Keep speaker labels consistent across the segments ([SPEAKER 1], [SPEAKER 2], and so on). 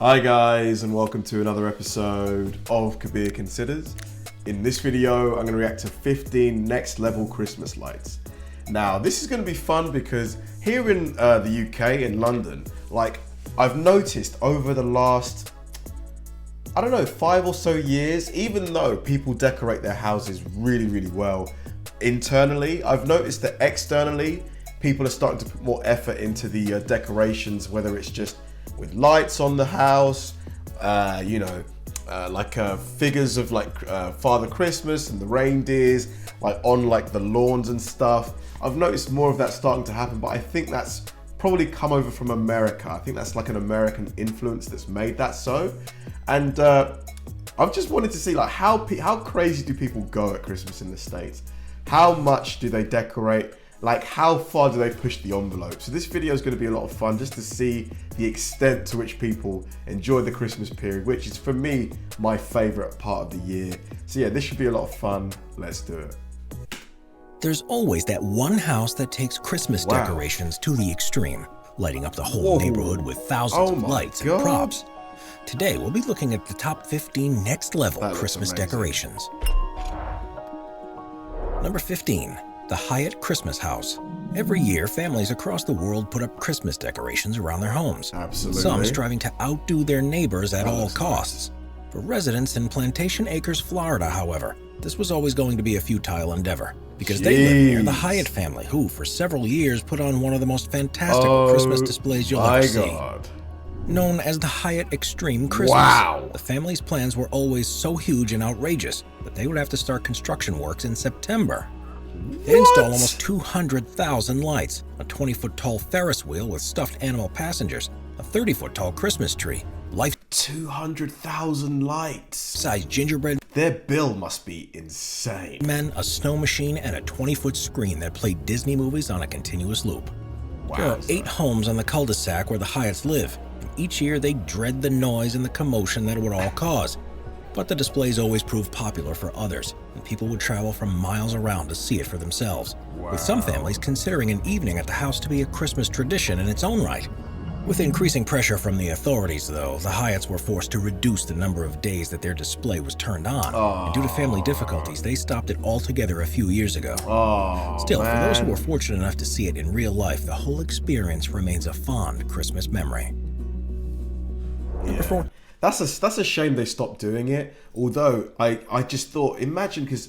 [SPEAKER 1] Hi guys, and welcome to another episode of Kabir Considers. In this video, I'm going to react to 15 next level Christmas lights. Now, this is going to be fun because here in the UK, in London, I've noticed over the last, 5 or so years, even though people decorate their houses really well internally, I've noticed that externally, people are starting to put more effort into the decorations, whether it's just with lights on the house, figures of Father Christmas and the reindeers, on the lawns and stuff. I've noticed more of that starting to happen, but I think that's probably come over from America. I think that's like an American influence that's made that so. And I've just wanted to see how crazy do people go at Christmas in the States? How much do they decorate? How far do they push the envelope? So this video is going to be a lot of fun just to see the extent to which people enjoy the Christmas period, which is for me, my favorite part of the year. So yeah, this should be a lot of fun. Let's do it.
[SPEAKER 2] There's always that one house that takes Christmas decorations to the extreme, lighting up the whole neighborhood with thousands of lights and props. Today, we'll be looking at the top 15 next level Christmas decorations. Number 15. The Hyatt Christmas House. Every year, families across the world put up Christmas decorations around their homes.
[SPEAKER 1] Absolutely.
[SPEAKER 2] Some striving to outdo their neighbors at all costs. For residents in Plantation Acres, Florida, however, this was always going to be a futile endeavor because they live near the Hyatt family, who for several years put on one of the most fantastic Christmas displays you'll ever see. Known as the Hyatt Extreme Christmas. The family's plans were always so huge and outrageous that they would have to start construction works in September. They install almost 200,000 lights, a 20-foot tall Ferris wheel with stuffed animal passengers, a 30-foot tall Christmas tree,
[SPEAKER 1] 200,000 lights.
[SPEAKER 2] Size gingerbread.
[SPEAKER 1] Their bill must be insane.
[SPEAKER 2] Men, a snow machine, and a 20-foot screen that played Disney movies on a continuous loop. There are 8 homes on the cul-de-sac where the Hyatts live. And each year they dread the noise and the commotion that it would all cause. But the displays always proved popular for others, and people would travel from miles around to see it for themselves, with some families considering an evening at the house to be a Christmas tradition in its own right. With increasing pressure from the authorities, though, the Hyatts were forced to reduce the number of days that their display was turned on, and due to family difficulties, they stopped it altogether a few years ago. Still, for those who were fortunate enough to see it in real life, the whole experience remains a fond Christmas memory. Number 4.
[SPEAKER 1] That's a shame they stopped doing it. Although I just thought, imagine, because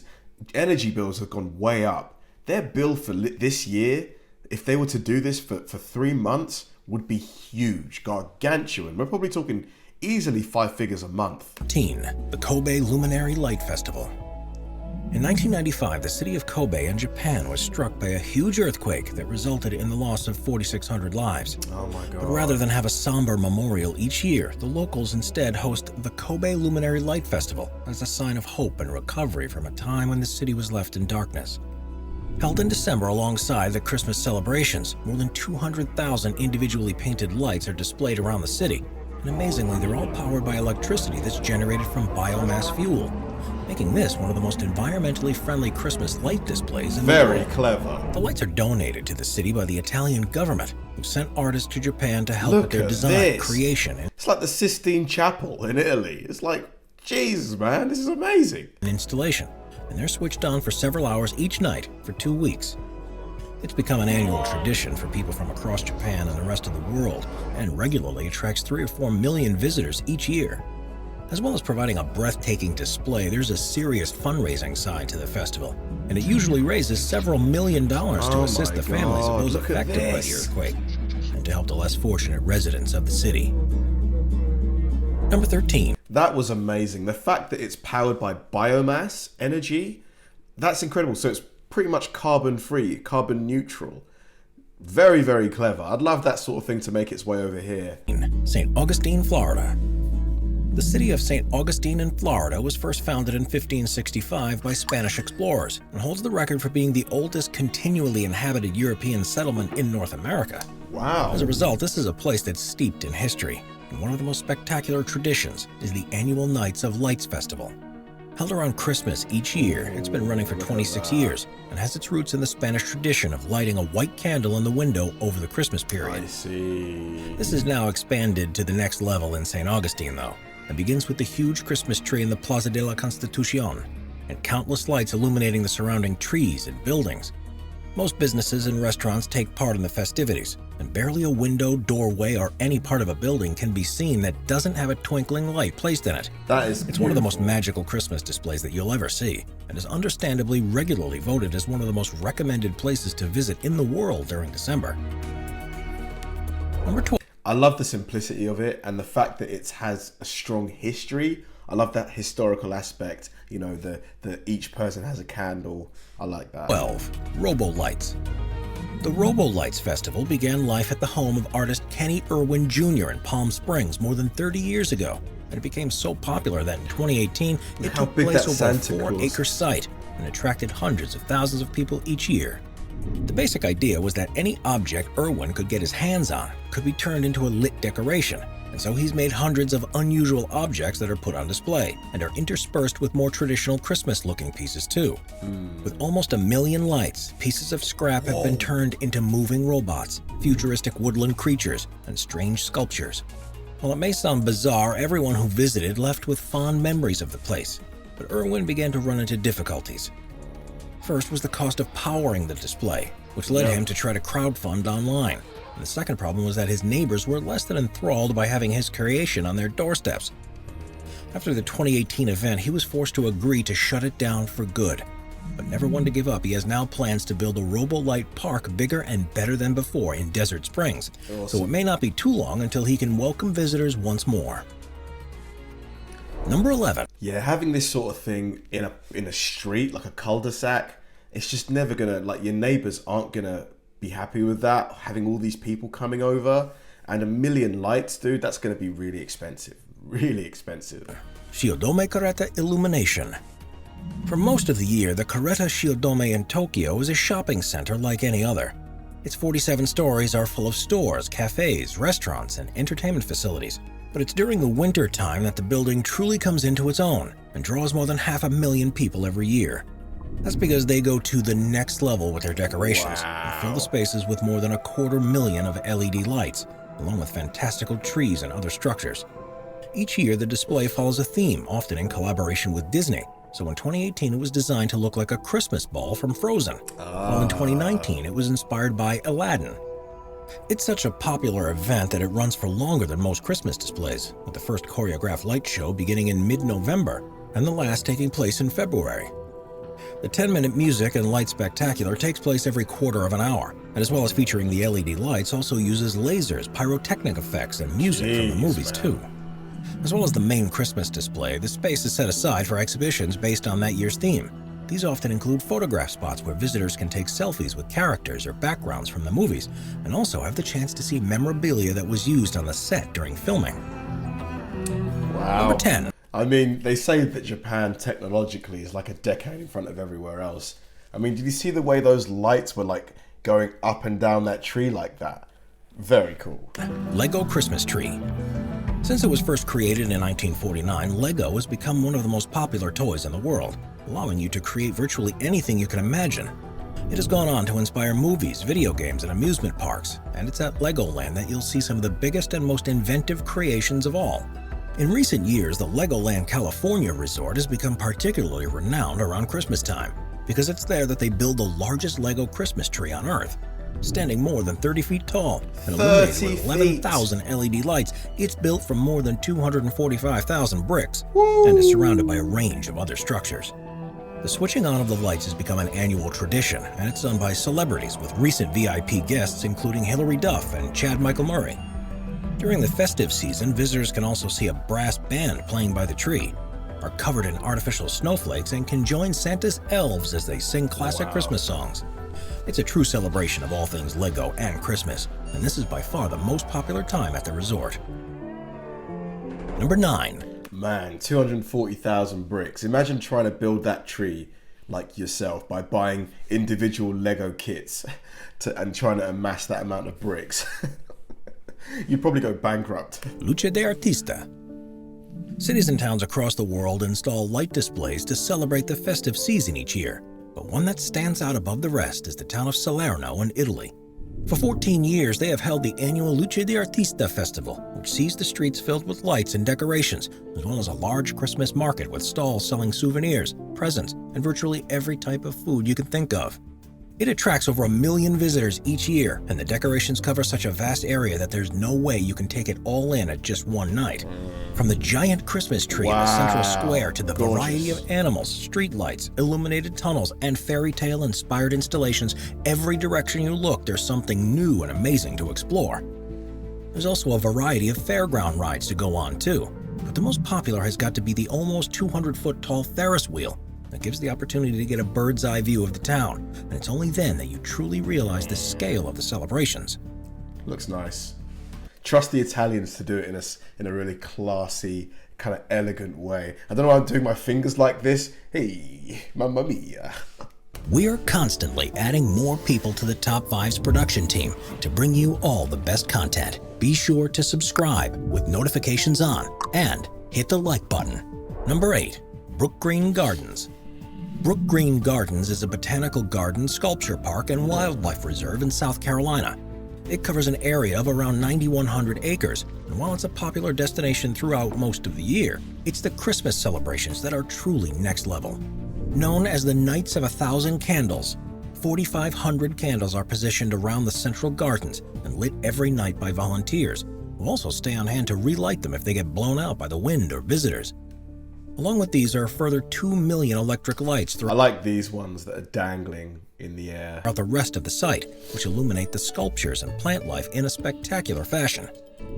[SPEAKER 1] energy bills have gone way up. Their bill for this year, if they were to do this for 3 months, would be huge, gargantuan. We're probably talking easily 5 figures a month.
[SPEAKER 2] 13. The Kobe Luminary Light Festival. In 1995, the city of Kobe in Japan was struck by a huge earthquake that resulted in the loss of 4,600 lives.
[SPEAKER 1] Oh my God.
[SPEAKER 2] But rather than have a somber memorial each year, the locals instead host the Kobe Luminary Light Festival as a sign of hope and recovery from a time when the city was left in darkness. Held in December alongside the Christmas celebrations, more than 200,000 individually painted lights are displayed around the city. And amazingly, they're all powered by electricity that's generated from biomass fuel, making this one of the most environmentally friendly Christmas light displays in the world.
[SPEAKER 1] Very clever.
[SPEAKER 2] The lights are donated to the city by the Italian government, who sent artists to Japan to help with their design, creation, and
[SPEAKER 1] it's like the Sistine Chapel in Italy. It's like, Jesus, man, this is amazing.
[SPEAKER 2] Installation, and they're switched on for several hours each night for 2 weeks. It's become an annual tradition for people from across Japan and the rest of the world, and regularly attracts 3 or 4 million visitors each year. As well as providing a breathtaking display, there's a serious fundraising side to the festival, and it usually raises several $1 million to assist the families of those affected by the earthquake, and to help the less fortunate residents of the city. Number 13.
[SPEAKER 1] That was amazing. The fact that it's powered by biomass energy, that's incredible. So it's pretty much carbon free, carbon neutral. Very, very clever. I'd love that sort of thing to make its way over here.
[SPEAKER 2] St. Augustine, Florida. The city of St. Augustine in Florida was first founded in 1565 by Spanish explorers and holds the record for being the oldest continually inhabited European settlement in North America.
[SPEAKER 1] Wow.
[SPEAKER 2] As a result, this is a place that's steeped in history, and one of the most spectacular traditions is the annual Nights of Lights Festival. Held around Christmas each year, it's been running for 26 years and has its roots in the Spanish tradition of lighting a white candle in the window over the Christmas period.
[SPEAKER 1] I see.
[SPEAKER 2] This is now expanded to the next level in St. Augustine, though, and begins with the huge Christmas tree in the Plaza de la Constitucion and countless lights illuminating the surrounding trees and buildings. Most businesses and restaurants take part in the festivities, and barely a window, doorway, or any part of a building can be seen that doesn't have a twinkling light placed in it.
[SPEAKER 1] It's
[SPEAKER 2] one of the most magical Christmas displays that you'll ever see, and is understandably regularly voted as one of the most recommended places to visit in the world during December. Number 12.
[SPEAKER 1] I love the simplicity of it and the fact that it has a strong history. I love that historical aspect, you know, the each person has a candle. I like that.
[SPEAKER 2] 12. Robo Lights. The Robo Lights Festival began life at the home of artist Kenny Irwin Jr. in Palm Springs more than 30 years ago, and it became so popular that in 2018 it took place over a 4-acre site and attracted hundreds of thousands of people each year. The basic idea was that any object Irwin could get his hands on could be turned into a lit decoration, and so he's made hundreds of unusual objects that are put on display and are interspersed with more traditional Christmas-looking pieces too. With almost 1 million lights, pieces of scrap have been turned into moving robots, futuristic woodland creatures, and strange sculptures. While it may sound bizarre, everyone who visited left with fond memories of the place, but Irwin began to run into difficulties. First was the cost of powering the display, which led him to try to crowdfund online. And the second problem was that his neighbors were less than enthralled by having his creation on their doorsteps. After the 2018 event, he was forced to agree to shut it down for good. But never one to give up, he has now plans to build a Robo-Light park bigger and better than before in Desert Springs. Awesome. So it may not be too long until he can welcome visitors once more. Number 11.
[SPEAKER 1] Yeah, having this sort of thing in a street, like a cul-de-sac, it's just never gonna, like, your neighbors aren't gonna be happy with that, having all these people coming over, and 1 million lights, dude, that's gonna be really expensive. Really expensive.
[SPEAKER 2] Shiodome Coretta Illumination. For most of the year, the Coretta Shiodome in Tokyo is a shopping center like any other. Its 47 stories are full of stores, cafes, restaurants, and entertainment facilities. But it's during the winter time that the building truly comes into its own and draws more than 500,000 people every year. That's because they go to the next level with their decorations and fill the spaces with more than 250,000 of LED lights, along with fantastical trees and other structures. Each year, the display follows a theme, often in collaboration with Disney. So in 2018, it was designed to look like a Christmas ball from Frozen, while in 2019, it was inspired by Aladdin. It's such a popular event that it runs for longer than most Christmas displays, with the first choreographed light show beginning in mid-November and the last taking place in February. The 10-minute music and light spectacular takes place every quarter of an hour, and as well as featuring the LED lights, also uses lasers, pyrotechnic effects, and music from the movies too. As well as the main Christmas display, the space is set aside for exhibitions based on that year's theme. These often include photograph spots where visitors can take selfies with characters or backgrounds from the movies, and also have the chance to see memorabilia that was used on the set during filming.
[SPEAKER 1] Wow.
[SPEAKER 2] Number 10.
[SPEAKER 1] I mean, they say that Japan technologically is like a decade in front of everywhere else. I mean, did you see the way those lights were like going up and down that tree like that? Very cool.
[SPEAKER 2] Lego Christmas Tree. Since it was first created in 1949, Lego has become one of the most popular toys in the world, allowing you to create virtually anything you can imagine. It has gone on to inspire movies, video games, and amusement parks, and it's at Legoland that you'll see some of the biggest and most inventive creations of all. In recent years, the Legoland California resort has become particularly renowned around Christmas time, because it's there that they build the largest Lego Christmas tree on Earth. Standing more than 30 feet tall and illuminated with 11,000 LED lights, it's built from more than 245,000 bricks and is surrounded by a range of other structures. The switching on of the lights has become an annual tradition, and it's done by celebrities, with recent VIP guests including Hilary Duff and Chad Michael Murray. During the festive season, visitors can also see a brass band playing by the tree, are covered in artificial snowflakes, and can join Santa's elves as they sing classic Christmas songs. It's a true celebration of all things Lego and Christmas, and this is by far the most popular time at the resort. Number 9.
[SPEAKER 1] Man, 240,000 bricks. Imagine trying to build that tree like yourself by buying individual Lego kits and trying to amass that amount of bricks. You'd probably go bankrupt.
[SPEAKER 2] Lucha de Artista. Cities and towns across the world install light displays to celebrate the festive season each year, but one that stands out above the rest is the town of Salerno in Italy. For 14 years, they have held the annual Lucha de Artista festival, which sees the streets filled with lights and decorations, as well as a large Christmas market with stalls selling souvenirs, presents, and virtually every type of food you can think of. It attracts over 1 million visitors each year, and the decorations cover such a vast area that there's no way you can take it all in at just one night. From the giant Christmas tree in the central square to the variety of animals, street lights, illuminated tunnels, and fairy tale inspired installations, every direction you look, there's something new and amazing to explore. There's also a variety of fairground rides to go on too, but the most popular has got to be the almost 200-foot tall Ferris wheel that gives the opportunity to get a bird's eye view of the town, and it's only then that you truly realize the scale of the celebrations.
[SPEAKER 1] Looks nice. Trust the Italians to do it in a really classy, kind of elegant way. I don't know why I'm doing my fingers like this. Hey, mamma mia.
[SPEAKER 2] We are constantly adding more people to the Top 5's production team to bring you all the best content. Be sure to subscribe with notifications on and hit the like button. Number 8, Brookgreen Gardens. Brookgreen Gardens is a botanical garden, sculpture park, and wildlife reserve in South Carolina. It covers an area of around 9,100 acres, and while it's a popular destination throughout most of the year, it's the Christmas celebrations that are truly next level. Known as the Nights of 1,000 Candles, 4,500 candles are positioned around the central gardens and lit every night by volunteers, who also stay on hand to relight them if they get blown out by the wind or visitors. Along with these are a further 2 million electric lights
[SPEAKER 1] I like these ones that are dangling in the air
[SPEAKER 2] throughout the rest of the site, which illuminate the sculptures and plant life in a spectacular fashion.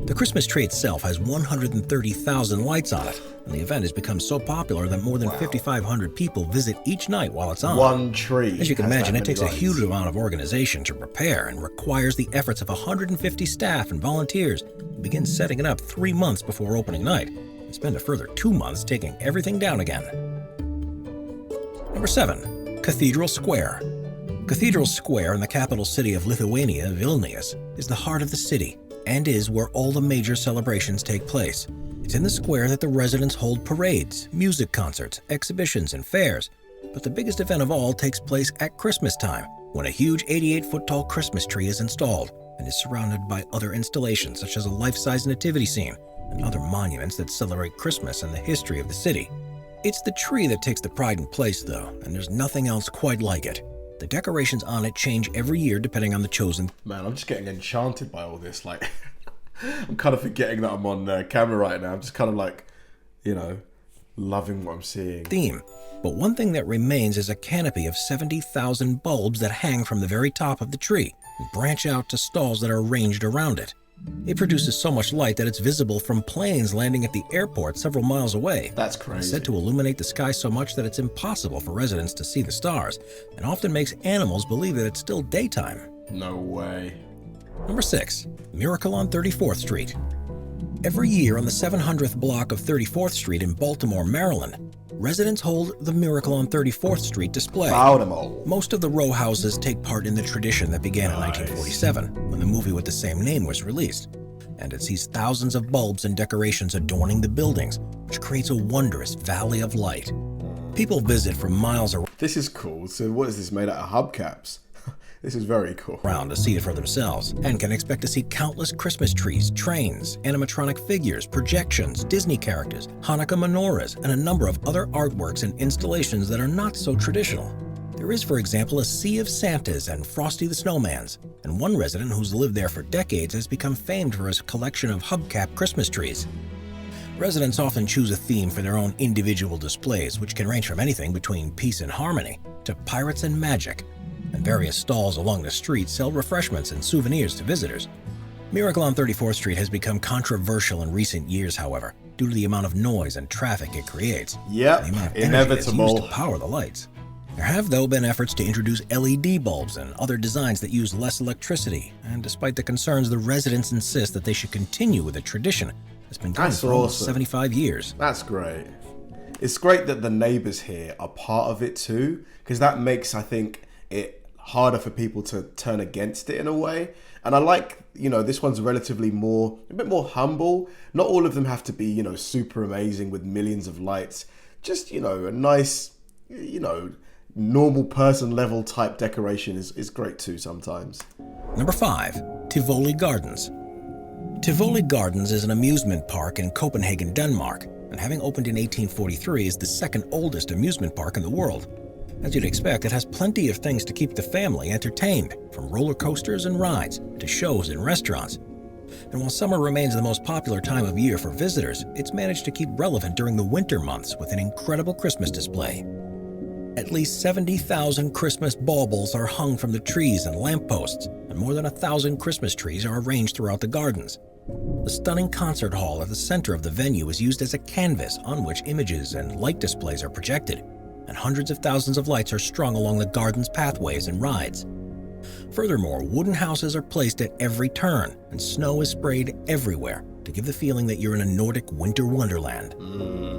[SPEAKER 2] The Christmas tree itself has 130,000 lights on it, and the event has become so popular that more than 5,500 people visit each night while it's on.
[SPEAKER 1] One tree.
[SPEAKER 2] As you can imagine, it takes
[SPEAKER 1] lights.
[SPEAKER 2] a huge amount of organization to prepare and requires the efforts of 150 staff and volunteers who begin setting it up 3 months before opening night, and spend a further 2 months taking everything down again. Number 7, Cathedral Square. Cathedral Square in the capital city of Lithuania, Vilnius, is the heart of the city and is where all the major celebrations take place. It's in the square that the residents hold parades, music concerts, exhibitions, and fairs. But the biggest event of all takes place at Christmas time, when a huge 88-foot tall Christmas tree is installed and is surrounded by other installations such as a life-size nativity scene and other monuments that celebrate Christmas and the history of the city. It's the tree that takes the pride in place though, and there's nothing else quite like it. The decorations on it change every year depending on the chosen.
[SPEAKER 1] Man, I'm just getting enchanted by all this. Like, I'm kind of forgetting that I'm on camera right now. I'm just kind of like, loving what I'm seeing.
[SPEAKER 2] Theme. But one thing that remains is a canopy of 70,000 bulbs that hang from the very top of the tree and branch out to stalls that are arranged around it. It produces so much light that it's visible from planes landing at the airport several miles away.
[SPEAKER 1] That's crazy.
[SPEAKER 2] It's said to illuminate the sky so much that it's impossible for residents to see the stars, and often makes animals believe that it's still daytime.
[SPEAKER 1] No way.
[SPEAKER 2] Number 6, Miracle on 34th Street. Every year on the 700th block of 34th Street in Baltimore, Maryland, residents hold the Miracle on 34th Street display.
[SPEAKER 1] Baltimore.
[SPEAKER 2] Most of the row houses take part in the tradition that began in 1947, when the movie with the same name was released. And it sees thousands of bulbs and decorations adorning the buildings, which creates a wondrous valley of light. People visit from miles
[SPEAKER 1] This is cool. So what is this made out of hubcaps? This is very cool.
[SPEAKER 2] around to see it for themselves, and can expect to see countless Christmas trees, trains, animatronic figures, projections, Disney characters, Hanukkah menorahs, and a number of other artworks and installations that are not so traditional. There is, for example, a sea of Santas and Frosty the Snowmans, and one resident who's lived there for decades has become famed for his collection of hubcap Christmas trees. Residents often choose a theme for their own individual displays, which can range from anything between peace and harmony to pirates and magic, and various stalls along the street sell refreshments and souvenirs to visitors. Miracle on 34th Street has become controversial in recent years, however, due to the amount of noise and traffic it creates.
[SPEAKER 1] Yep,
[SPEAKER 2] and the amount of energy that's
[SPEAKER 1] inevitable.
[SPEAKER 2] used to power the lights. There have, though, been efforts to introduce LED bulbs and other designs that use less electricity, and despite the concerns, the residents insist that they should continue with a tradition that's been going for almost 75 years.
[SPEAKER 1] That's great. It's great that the neighbors here are part of it too, because that makes, I think, it harder for people to turn against it in a way. And I like, this one's relatively a bit more humble. Not all of them have to be, super amazing with millions of lights. Just, a nice, normal person level type decoration is great too sometimes.
[SPEAKER 2] Number 5, Tivoli Gardens. Tivoli Gardens is an amusement park in Copenhagen, Denmark, and having opened in 1843 is the second oldest amusement park in the world. As you'd expect, it has plenty of things to keep the family entertained, from roller coasters and rides to shows and restaurants. And while summer remains the most popular time of year for visitors, it's managed to keep relevant during the winter months with an incredible Christmas display. At least 70,000 Christmas baubles are hung from the trees and lampposts, and more than 1,000 Christmas trees are arranged throughout the gardens. The stunning concert hall at the center of the venue is used as a canvas on which images and light displays are projected, and hundreds of thousands of lights are strung along the garden's pathways and rides. Furthermore, wooden houses are placed at every turn, and snow is sprayed everywhere to give the feeling that you're in a Nordic winter wonderland.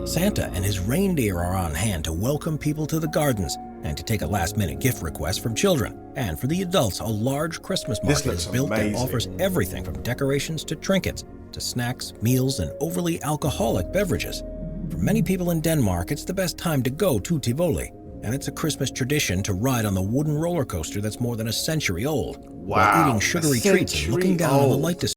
[SPEAKER 2] Santa and his reindeer are on hand to welcome people to the gardens and to take a last-minute gift request from children. And for the adults, a large Christmas market is built that offers everything from decorations to trinkets, to snacks, meals, and overly alcoholic beverages. For many people in Denmark, it's the best time to go to Tivoli, and it's a Christmas tradition to ride on the wooden roller coaster that's more than a century old, while eating sugary treats and looking down on the light display.